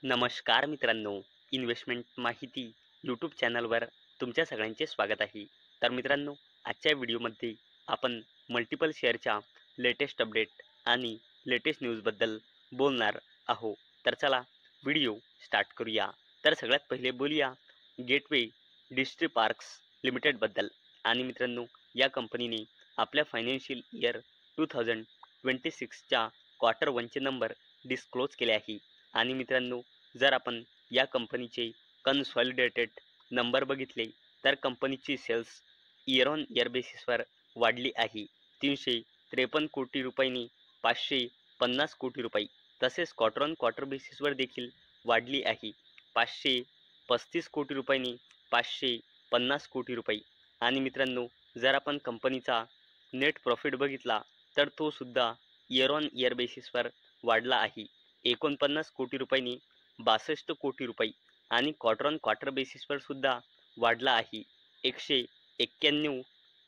नमस्कार मित्रांनो, इन्व्हेस्टमेंट माहिती यूट्यूब चॅनलवर तुमच्या सगळ्यांचे स्वागत आहे. तर मित्रांनो, आजच्या व्हिडिओमध्ये आपण मल्टिपल शेअरच्या लेटेस्ट अपडेट आणि लेटेस्ट न्यूजबद्दल बोलणार आहोत. तर चला व्हिडिओ स्टार्ट करूया. तर सगळ्यात पहिले बोलूया गेटवे डिस्ट्री पार्क्स लिमिटेडबद्दल. आणि मित्रांनो, या कंपनीने आपल्या फायनान्शियल इयर 2026च्या क्वार्टर वनचे नंबर डिस्क्लोज केले आहे. आणि मित्रांनो, जर आपण या कंपनीचे कन्सॉलिडेटेड नंबर बघितले तर कंपनीची सेल्स इयर ऑन इयर बेसिसवर वाढली आहे 353 कोटी रुपयांनी 550 कोटी रुपये. तसेच क्वार्टर ऑन क्वार्टर बेसिसवर देखील वाढली आहे 535 कोटी रुपयांनी 550 कोटी रुपये. आणि मित्रांनो, जर आपण कंपनीचा नेट प्रॉफिट बघितला तर तो सुद्धा इयर ऑन इयर बेसिसवर वाढला आहे 49 कोटी रुपयांनी 62 कोटी रुपये. आणि क्वार्टर ऑन क्वार्टर बेसिसवर सुद्धा वाढला आहे 191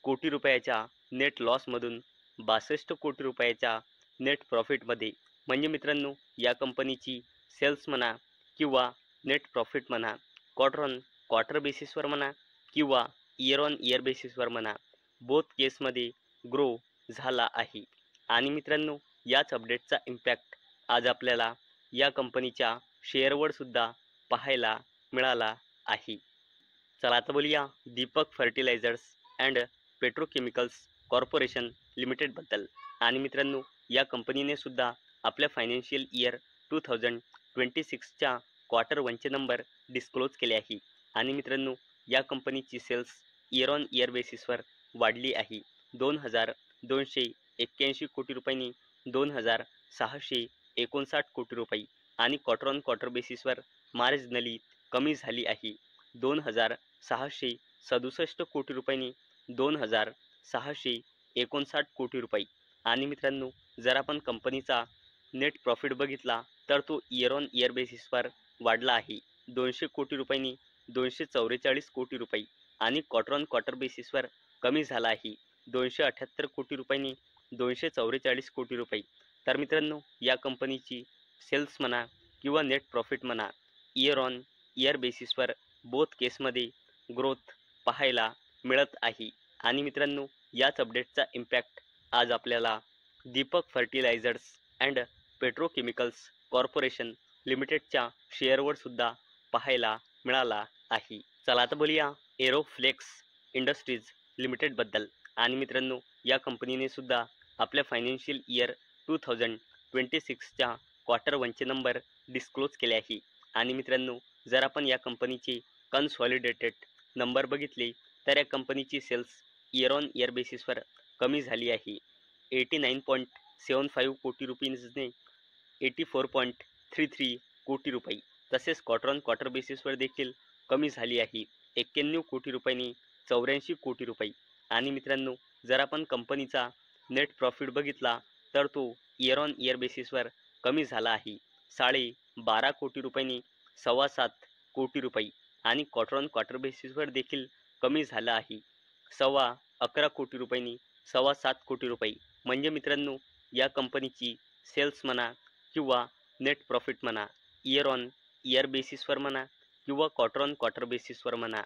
कोटी रुपयाच्या नेट लॉसमधून 62 कोटी रुपयाच्या नेट प्रॉफिटमध्ये. म्हणजे मित्रांनो, या कंपनीची सेल्स म्हणा किंवा नेट प्रॉफिट म्हणा, क्वार्टर ऑन क्वार्टर बेसिसवर म्हणा किंवा इयर ऑन इयर बेसिसवर म्हणा, बोथ केसमध्ये ग्रो झाला आहे. आणि मित्रांनो, याच अपडेटचा इम्पॅक्ट आज आपल्याला या कंपनीच्या शेअरवर सुद्धा पाहायला मिळाला आहे. चला आता बोलूया Deepak fertilisers and petrochemicals corporation लिमिटेडबद्दल. आणि मित्रांनो, या कंपनीने सुद्धा आपल्या फायनान्शियल इयर 2026च्या क्वार्टर वनचे नंबर डिस्क्लोज केले आहे. आणि मित्रांनो, या कंपनीची सेल्स इयर ऑन इयर बेसिसवर वाढली आहे 2,281 कोटी रुपयांनी 2,659 कोटी रुपये. आणि क्वार्टर ऑन क्वार्टर बेसिसवर मार्जिनली कमी झाली आहे 2,667 कोटी रुपयांनी 2,659 कोटी रुपये. आणि मित्रांनो, जर आपण कंपनीचा नेट प्रॉफिट बघितला तर तो इयर ऑन इयर बेसिसवर वाढला आहे 200 कोटी रुपयांनी 244 कोटी रुपये. आणि क्वार्टर ऑन क्वार्टर बेसिसवर कमी झाला आहे 278 कोटी रुपयांनी 244 कोटी रुपये. तर मित्रांनो, या कंपनीची सेल्स म्हणा किंवा नेट प्रॉफिट म्हणा, इयर ऑन इयर बेसिसवर बोथ केसमध्ये ग्रोथ पाहायला मिळत आहे. आणि मित्रांनो, याच अपडेटचा इम्पॅक्ट आज आपल्याला Deepak fertilisers and petrochemicals corporation लिमिटेडच्या शेअरवर सुद्धा पाहायला मिळाला आहे. चला आता बोलूया एरोफ्लेक्स इंडस्ट्रीज लिमिटेडबद्दल. आणि मित्रांनो, या कंपनीने सुद्धा आपल्या फायनान्शियल इयर 2026च्या क्वार्टर वनचे नंबर डिस्क्लोज केले आहे. आणि मित्रांनो, जर आपण या कंपनीचे कन्सॉलिडेटेड नंबर बघितले तर या कंपनीची सेल्स इयर ऑन इयर बेसिसवर कमी झाली आहे 89.75 कोटी रुपयांनी 84.33 कोटी रुपये. तसेच क्वार्टर ऑन क्वार्टर बेसिसवर देखील कमी झाली आहे 91 कोटी रुपयांनी 84 कोटी रुपये. आणि मित्रांनो, जर आपण कंपनीचा नेट प्रॉफिट बघितला तर तो इयर ऑन इयर बेसिसवर कमी झाला आहे 12.5 कोटी रुपयांनी 7.25 कोटी रुपये. आणि क्वार्टर ऑन क्वार्टर बेसिसवर देखील कमी झाला आहे 11.25 कोटी रुपयांनी 7.25 कोटी रुपये. म्हणजे मित्रांनो, या कंपनीची सेल्स म्हणा किंवा नेट प्रॉफिट म्हणा, इयर ऑन इयर बेसिसवर म्हणा किंवा क्वार्टर ऑन क्वार्टर बेसिसवर म्हणा,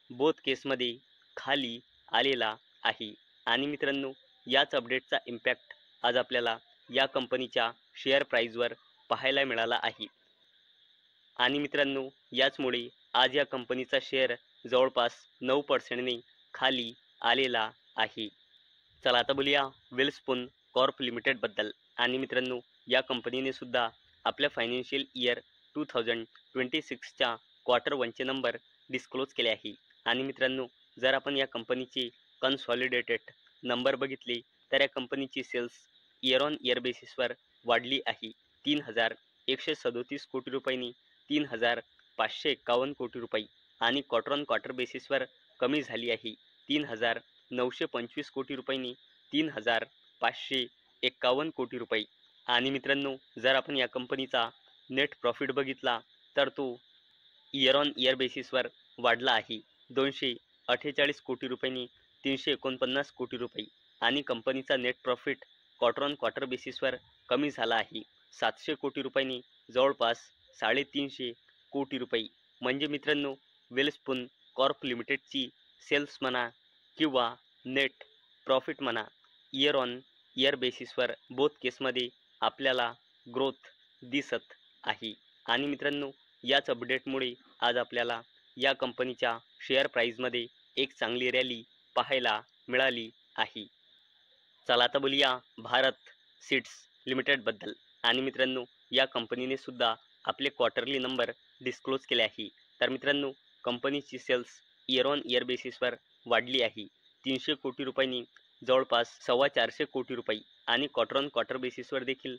बोथ केसमध्ये खाली आलेला आहे. आणि मित्रांनो, याच अपडेटचा इम्पॅक्ट आज आपल्याला या कंपनीच्या शेअर प्राईजवर पाहायला मिळाला आहे. आणि मित्रांनो, याचमुळे आज या कंपनीचा शेअर जवळपास 9%ने खाली आलेला आहे. चला आता बोलूया वेलस्पून कॉर्प लिमिटेडबद्दल. आणि मित्रांनो, या कंपनीने सुद्धा आपल्या फायनान्शियल इयर 2026च्या क्वार्टर वनचे नंबर डिस्क्लोज केले आहे. आणि मित्रांनो, जर आपण या कंपनीचे कन्सॉलिडेटेड नंबर बघितले तर या कंपनीची सेल्स इयर ऑन इयर बेसिसवर वाढली आहे 3,137 कोटी रुपयांनी 3,551 कोटी रुपये. आणि क्वार्टर ऑन क्वार्टर बेसिसवर कमी झाली आहे 3,925 कोटी रुपयांनी 3,551 कोटी रुपये. आणि मित्रांनो, जर आपण या कंपनीचा नेट प्रॉफिट बघितला तर तो इयर ऑन इयर बेसिसवर वाढला आहे 248 कोटी रुपयांनी 349 कोटी रुपये. आणि कंपनीचा net profit quarter on quarter बेसिसवर कमी झाला आहे 700 कोटी रुपयांनी जवळपास 350 कोटी रुपये. म्हणजे मित्रांनो वेलस्पून कॉर्प लिमिटेडची सेल्स म्हणा किंवा नेट प्रॉफिट म्हणा, इयर ऑन इयर बेसिसवर बोथ केसमध्ये आपल्याला ग्रोथ दिसत आहे. आणि मित्रांनो याच अपडेटमुळे आज आपल्याला या कंपनीच्या शेअर प्राईजमध्ये एक चांगली रॅली पाहायला मिळाली आहे. चला आता बोलूया भारत सीड्स लिमिटेडबद्दल. आणि मित्रांनो या कंपनीने सुद्धा आपले क्वार्टरली नंबर डिस्क्लोज केले आहे. तर मित्रांनो कंपनीची सेल्स इयर ऑन इयर बेसिसवर वाढली आहे. 300 कोटी रुपयांनी जवळपास 425 कोटी रुपये आणि क्वार्टर ऑन क्वार्टर बेसिसवर देखील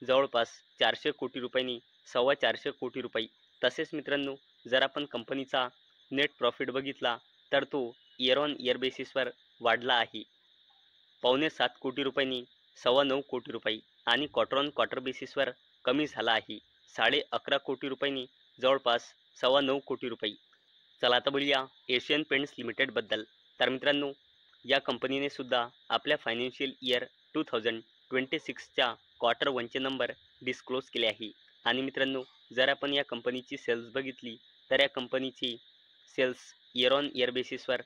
जवळपास 400 कोटी रुपयांनी 425 कोटी रुपये. तसेच मित्रांनो जर आपण कंपनीचा नेट प्रॉफिट बघितला तर तो इयर ऑन इयर बेसिसवर वाढला आहे 7.25 कोटी रुपयांनी 9.25 कोटी रुपये आणि क्वार्टर ऑन क्वार्टर बेसिसवर कमी झाला आहे 11.5 कोटी रुपयांनी जवळपास 9.25 कोटी रुपये. चला आता बोलूया एशियन पेंट्स लिमिटेडबद्दल. तर मित्रांनो या कंपनीने सुद्धा आपल्या फायनान्शियल इयर 2026च्या क्वार्टर वनचे नंबर डिस्क्लोज केले आहे. आणि मित्रांनो जर आपण या कंपनीची सेल्स बघितली तर या कंपनीची सेल्स इयर ऑन इयर बेसिसवर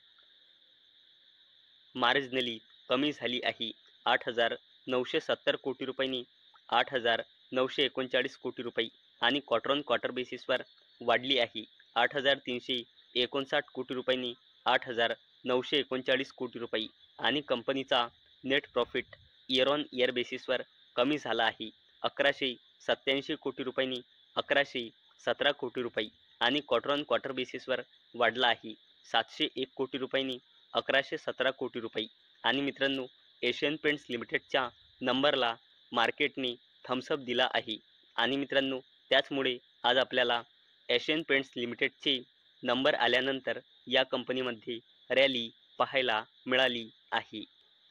मार्जिनली कमी झाली आहे 8,970 कोटी रुपयांनी 8,939 कोटी रुपये आणि क्वार्टर ऑन क्वार्टर बेसिसवर वाढली आहे 8,359 कोटी रुपयांनी 8,939 कोटी रुपये आणि कंपनीचा net profit year on year बेसिसवर कमी झाला आहे 1,187 कोटी रुपयांनी 1,117 कोटी रुपये आणि क्वार्टर ऑन क्वार्टर बेसिसवर वाढला आहे 701 कोटी रुपयांनी 1,117 कोटी रुपये. आणि मित्रांनो एशियन पेंट्स लिमिटेडच्या नंबरला मार्केटने थम्सअप दिला आहे. आणि मित्रांनो त्याचमुळे आज आपल्याला एशियन पेंट्स लिमिटेडचे नंबर आल्यानंतर या कंपनीमध्ये रॅली पाहायला मिळाली आहे.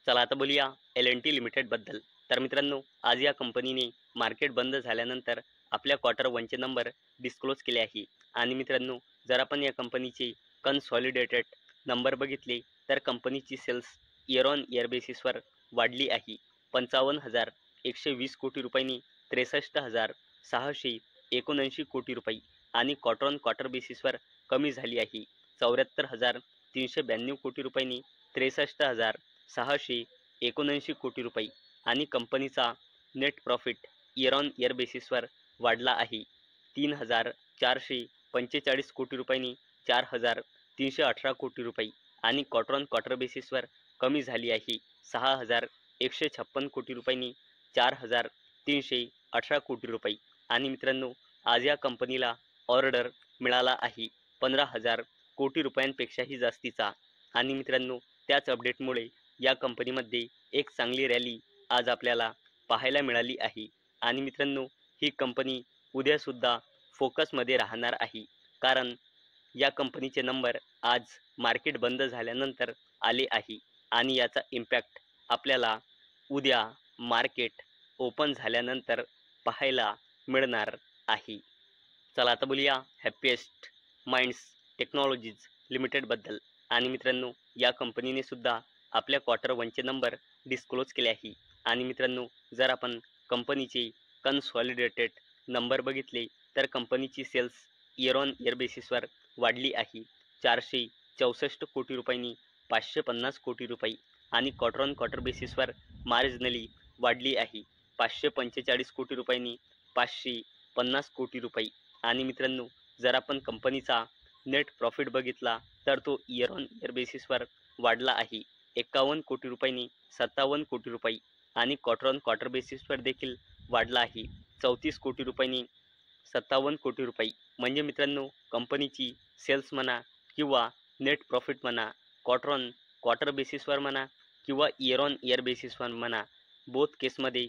चला आता बोलूया L&T लिमिटेडबद्दल. तर मित्रांनो आज या कंपनीने मार्केट बंद झाल्यानंतर आपल्या क्वार्टर वनचे नंबर डिस्क्लोज केले आहे. आणि मित्रांनो जर आपण या कंपनीचे कन्सॉलिडेटेड नंबर बघितले तर कंपनीची सेल्स इयर ऑन इयर बेसिसवर वाढली आहे 55,120 कोटी रुपयांनी 63,679 कोटी रुपये आणि क्वार्टर ऑन क्वार्टर बेसिसवर कमी झाली आहे 74,392 कोटी रुपयांनी 63,679 कोटी रुपये आणि कंपनीचा net profit year on year बेसिसवर वाढला आहे 3,445 कोटी रुपयांनी 4,318 कोटी रुपये आणि क्वार्टर ऑन क्वार्टर बेसिसवर कमी झाली आहे 6,156 कोटी रुपयांनी 4,318 कोटी रुपये. आणि मित्रांनो आज या कंपनीला ऑर्डर मिळाला आहे 15,000 कोटी रुपयांपेक्षाही जास्तीचा. आणि मित्रांनो त्याच अपडेटमुळे या कंपनीमध्ये एक चांगली रॅली आज आपल्याला पाहायला मिळाली आहे. आणि मित्रांनो ही कंपनी उद्यासुद्धा फोकसमध्ये राहणार आहे कारण या कंपनीचे नंबर आज मार्केट बंद झाल्यानंतर आले आहे आणि याचा इम्पॅक्ट आपल्याला उद्या मार्केट ओपन झाल्यानंतर पाहायला मिळणार आहे. चला आता बोलूया हॅपीएस्ट माइंड्स टेक्नॉलॉजीज लिमिटेडबद्दल. आणि मित्रांनो या कंपनीने सुद्धा आपल्या क्वार्टर वनचे नंबर डिस्क्लोज केले आहे. आणि मित्रांनो जर आपण कंपनीचे कन्सॉलिडेटेड नंबर बघितले तर कंपनीची सेल्स इयर ऑन इयर बेसिसवर वाढली आहे 464 कोटी रुपयांनी 550 कोटी रुपये आणि क्वार्टर ऑन क्वार्टर बेसिसवर मार्जिनली वाढली आहे 545 कोटी रुपयांनी 550 कोटी रुपये. आणि मित्रांनो जर आपण कंपनीचा नेट प्रॉफिट बघितला तर तो इयर ऑन इयर बेसिसवर वाढला आहे 51 कोटी रुपयांनी 57 कोटी रुपये आणि क्वार्टर ऑन क्वार्टर बेसिसवर देखील वाढला आहे 34 कोटी रुपयांनी 57 कोटी रुपये. म्हणजे मित्रांनो कंपनीची सेल्स म्हणा किंवा नेट प्रॉफिट म्हणा क्वार्टर ऑन क्वार्टर बेसिसवर म्हणा किंवा इयर ऑन इयर बेसिसवर म्हणा बोथ केसमध्ये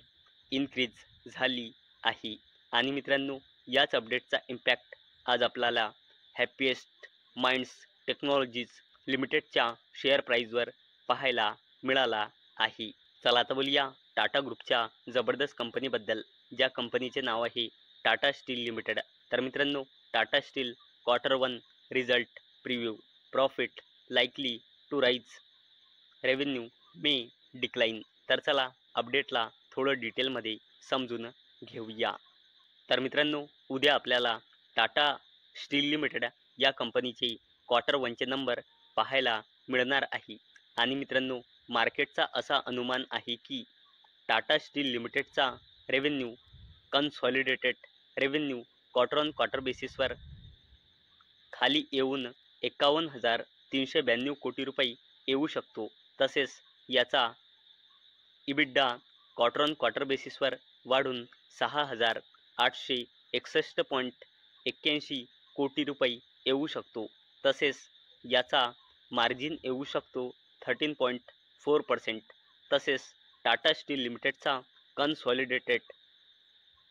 इन्क्रीज झाली आहे. आणि मित्रांनो याच अपडेटचा इम्पॅक्ट आज आपल्याला हॅपीएस्ट माइंड्स टेक्नॉलॉजीज लिमिटेडच्या शेअर प्राईजवर पाहायला मिळाला आहे. चला आता बोलूया टाटा ग्रुपच्या जबरदस्त कंपनीबद्दल ज्या कंपनीचे नाव आहे टाटा स्टील लिमिटेड. तर मित्रांनो Tata steel quarter one result preview profit likely to rise revenue may decline. तर चला अपडेटला थोडं डिटेलमध्ये समजून घेऊया. तर मित्रांनो उद्या आपल्याला टाटा स्टील लिमिटेड या कंपनीचे क्वार्टर वनचे नंबर पाहायला मिळणार आहे. आणि मित्रांनो, मार्केटचा असा अनुमान आहे की टाटा स्टील लिमिटेडचा revenue, consolidated revenue quarter on quarter बेसिसवर खाली येऊन 51,392 कोटी रुपये येऊ शकतो. तसेच याचा इबिड्डा क्वार्टर ऑन क्वार्टर बेसिसवर वाढून 6,861.81 कोटी रुपये येऊ शकतो. तसेच याचा मार्जिन येऊ शकतो 13.4%. तसेच टाटा स्टील लिमिटेडचा consolidated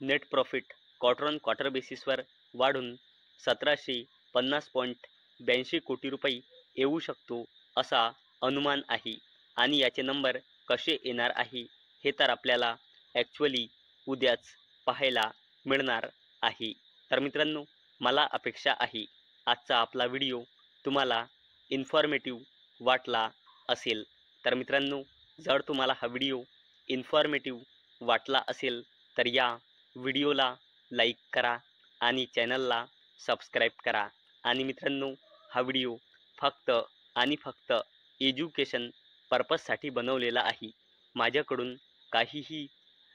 net profit quarter on quarter बेसिसवर वाढून 1,750.82 कोटी रुपये येऊ शकतो असा अनुमान आहे. आणि याचे नंबर कसे येणार आहे हे तर आपल्याला ॲक्च्युअली उद्याच पाहायला मिळणार आहे. तर मित्रांनो, मला अपेक्षा आहे आजचा आपला व्हिडिओ तुम्हाला इन्फॉर्मेटिव्ह वाटला असेल. तर मित्रांनो, जर तुम्हाला हा व्हिडिओ इन्फॉर्मेटिव्ह वाटला असेल तर या व्हिडिओला लाईक करा आणि चॅनलला सबस्क्राईब करा. आणि मित्रांनो, हा व्हिडिओ फक्त आणि फक्त एज्युकेशन पर्पजसाठी बनवलेला आहे. माझ्याकडून काहीही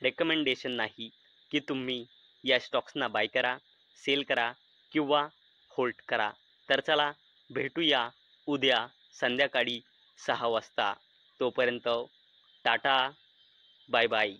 रेकमेंडेशन नाही की तुम्ही या स्टॉक्सना बाय करा, सेल करा किंवा होल्ड करा. तर चला भेटूया उद्या संध्याकाळी 6 वाजता. तोपर्यंत टाटा, बाय बाय.